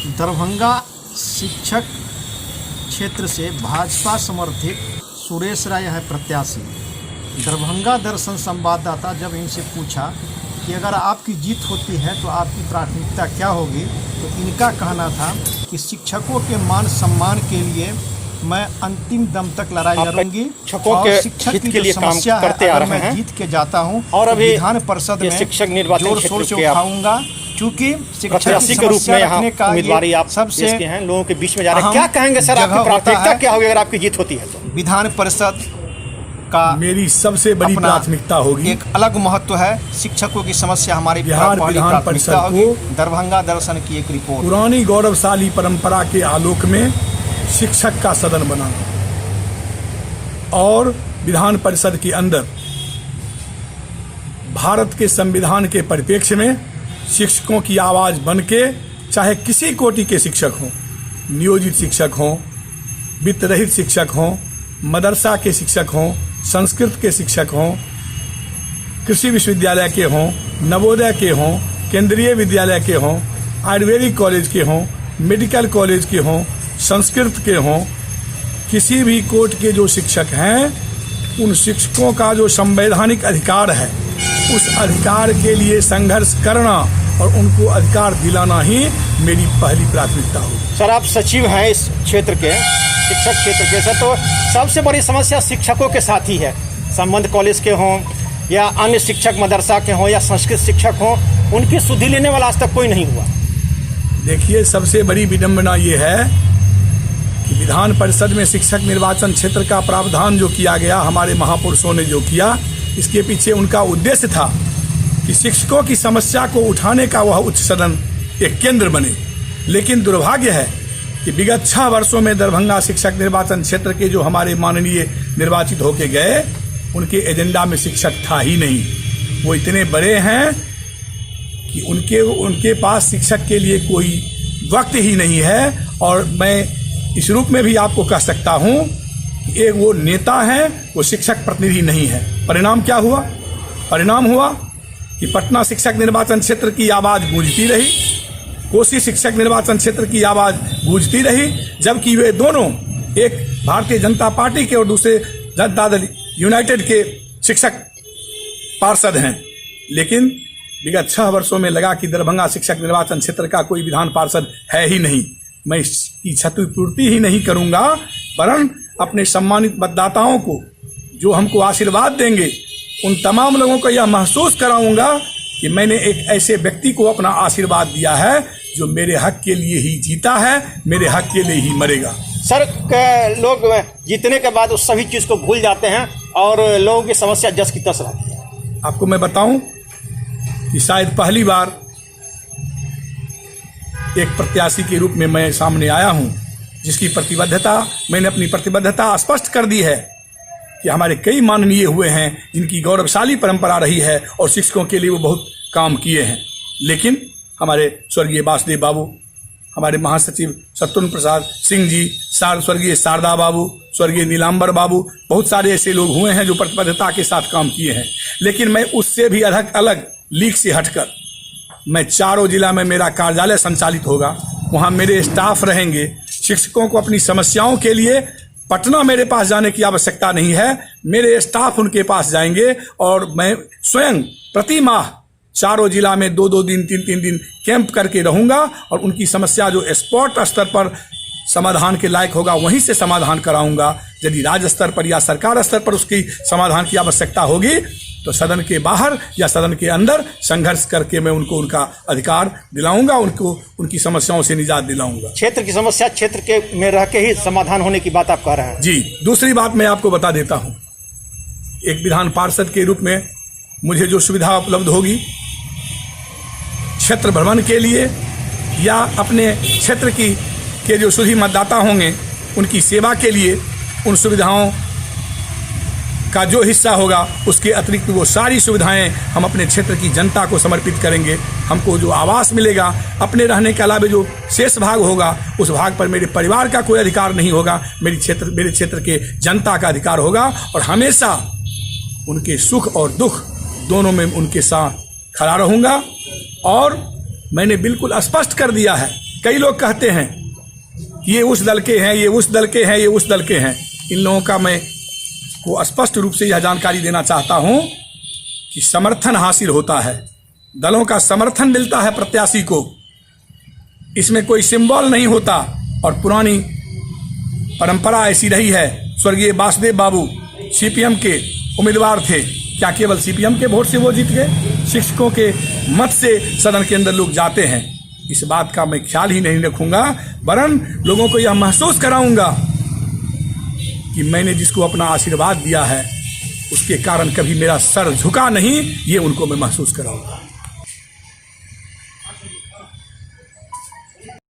दरभंगा शिक्षक क्षेत्र से भाजपा समर्थित सुरेश राय है प्रत्याशी। दरभंगा दर्शन संवाददाता जब इनसे पूछा कि अगर आपकी जीत होती है तो आपकी प्राथमिकता क्या होगी, तो इनका कहना था कि शिक्षकों के मान सम्मान के लिए मैं अंतिम दम तक लड़ाई लड़ूंगी और शिक्षक की जो समस्या है अगर मैं जीत के जाता हूं और अभी विधान परिषद में शिक्षक निर्वाचन जोर शोर से उठाऊंगा, क्योंकि शिक्षक के रूप में यहाँ उम्मीदवारी आप सबसे हैं, लोगों के बीच में जा रहे हैं। क्या कहेंगे सर, आपकी प्राथमिकता क्या होगी अगर आपकी जीत होती है तो? विधान परिषद का मेरी सबसे बड़ी प्राथमिकता होगी, एक अलग महत्व है। शिक्षकों की समस्या हमारी बिहार विधान परिषद को दरभंगा दर्शन की एक रिपोर्ट। पुरानी गौरवशाली परंपरा के आलोक में शिक्षक का सदन बनाना और विधान परिषद के अंदर भारत के संविधान के परिप्रेक्ष्य में शिक्षकों की आवाज बन के, चाहे किसी कोटि के शिक्षक हों, नियोजित शिक्षक हों, वित्त रहित शिक्षक हों, मदरसा के शिक्षक हों, संस्कृत के शिक्षक हों, कृषि विश्वविद्यालय के हों, नवोदय के हों, केंद्रीय विद्यालय के हों, आयुर्वेदिक कॉलेज के हों, मेडिकल कॉलेज के हों, संस्कृत के हों, किसी भी कोर्ट के जो शिक्षक हैं, उन शिक्षकों का जो संवैधानिक अधिकार है, उस अधिकार के लिए संघर्ष करना और उनको अधिकार दिलाना ही मेरी पहली प्राथमिकता होगी। सर, आप सचिव हैं इस क्षेत्र के, शिक्षक क्षेत्र के सर, तो सबसे बड़ी समस्या शिक्षकों के साथ ही है। संबंध कॉलेज के हों या अन्य शिक्षक मदरसा के हों या संस्कृत शिक्षक हों, उनकी सुधि लेने वाला आज तक कोई नहीं हुआ। देखिए, सबसे बड़ी विडंबना ये है कि विधान परिषद में शिक्षक निर्वाचन क्षेत्र का प्रावधान जो किया गया, हमारे महापुरुषों ने जो किया, इसके पीछे उनका उद्देश्य था कि शिक्षकों की समस्या को उठाने का वह उच्च सदन एक केंद्र बने। लेकिन दुर्भाग्य है कि विगत 6 वर्षों में दरभंगा शिक्षक निर्वाचन क्षेत्र के जो हमारे माननीय निर्वाचित होके गए, उनके एजेंडा में शिक्षक था ही नहीं। वो इतने बड़े हैं कि उनके पास शिक्षक के लिए कोई वक्त ही नहीं है। और मैं इस रूप में भी आपको कह सकता हूं कि एक वो नेता है, वो शिक्षक प्रतिनिधि नहीं है। परिणाम क्या हुआ? परिणाम हुआ कि पटना शिक्षक निर्वाचन क्षेत्र की आवाज गूंजती रही, कोसी शिक्षक निर्वाचन क्षेत्र की आवाज गूंजती रही, जबकि वे दोनों एक भारतीय जनता पार्टी के और दूसरे जनता दल यूनाइटेड के शिक्षक पार्षद हैं। लेकिन विगत 6 वर्षों में लगा कि दरभंगा शिक्षक निर्वाचन क्षेत्र का कोई विधान पार्षद है ही नहीं। मैं इसकी क्षतिपूर्ति ही नहीं करूंगा, वरन अपने सम्मानित मतदाताओं को जो हमको आशीर्वाद देंगे, उन तमाम लोगों को यह महसूस कराऊंगा कि मैंने एक ऐसे व्यक्ति को अपना आशीर्वाद दिया है जो मेरे हक के लिए ही जीता है, मेरे हक के लिए ही मरेगा। सर, लोग जीतने के बाद उस सभी चीज को भूल जाते हैं और लोगों की समस्या जस की तस रहती है। आपको मैं बताऊं कि शायद पहली बार एक प्रत्याशी के रूप में मैं सामने आया हूं, जिसकी मैंने अपनी प्रतिबद्धता स्पष्ट कर दी है कि हमारे कई माननीय हुए हैं जिनकी गौरवशाली परंपरा रही है और शिक्षकों के लिए वो बहुत काम किए हैं। लेकिन हमारे स्वर्गीय वासुदेव बाबू, हमारे महासचिव सत्येंद्र प्रसाद सिंह जी, स्वर्गीय शारदा बाबू, स्वर्गीय नीलांबर बाबू, बहुत सारे ऐसे लोग हुए हैं जो प्रतिबद्धता के साथ काम किए हैं। लेकिन मैं उससे भी अलग लीग से हटकर मैं चारों जिला में मेरा कार्यालय संचालित होगा, वहाँ मेरे स्टाफ रहेंगे। शिक्षकों को अपनी समस्याओं के लिए पटना मेरे पास जाने की आवश्यकता नहीं है, मेरे स्टाफ उनके पास जाएंगे और मैं स्वयं प्रति माह चारों जिला में 2-2 दिन 3-3 दिन कैंप करके रहूंगा और उनकी समस्या जो स्पॉट स्तर पर समाधान के लायक होगा वहीं से समाधान कराऊंगा। यदि राज्य स्तर पर या सरकार स्तर पर उसकी समाधान की आवश्यकता होगी तो सदन के बाहर या सदन के अंदर संघर्ष करके मैं उनको उनका अधिकार दिलाऊंगा, उनको उनकी समस्याओं से निजात दिलाऊंगा। क्षेत्र की समस्या क्षेत्र के में रह के ही समाधान होने की बात आप कह रहे हैं। जी, दूसरी बात मैं आपको बता देता हूं, एक विधान पार्षद के रूप में मुझे जो सुविधा उपलब्ध होगी क्षेत्र भ्रमण के लिए या अपने क्षेत्र के जो सभी मतदाता होंगे उनकी सेवा के लिए, उन सुविधाओं का जो हिस्सा होगा उसके अतिरिक्त वो सारी सुविधाएं हम अपने क्षेत्र की जनता को समर्पित करेंगे। हमको जो आवास मिलेगा, अपने रहने के अलावा जो शेष भाग होगा, उस भाग पर मेरे परिवार का कोई अधिकार नहीं होगा, मेरे क्षेत्र के जनता का अधिकार होगा। और हमेशा उनके सुख और दुख दोनों में उनके साथ खड़ा रहूंगा। और मैंने बिल्कुल स्पष्ट कर दिया है कई लोग कहते हैं ये उस दल के हैं, ये उस दल के हैं, ये उस दल के हैं। इन लोगों का मैं को स्पष्ट रूप से यह जानकारी देना चाहता हूं कि समर्थन हासिल होता है, दलों का समर्थन मिलता है प्रत्याशी को, इसमें कोई सिंबल नहीं होता। और पुरानी परंपरा ऐसी रही है। स्वर्गीय वासुदेव बाबू सीपीएम के उम्मीदवार थे, क्या केवल सीपीएम के वोट से वो जीत गए? शिक्षकों के मत से सदन के अंदर लोग जाते हैं। इस बात का मैं ख्याल ही नहीं रखूंगा, वरन लोगों को यह महसूस कराऊंगा कि मैंने जिसको अपना आशीर्वाद दिया है उसके कारण कभी मेरा सर झुका नहीं, ये उनको मैं महसूस कराऊंगा।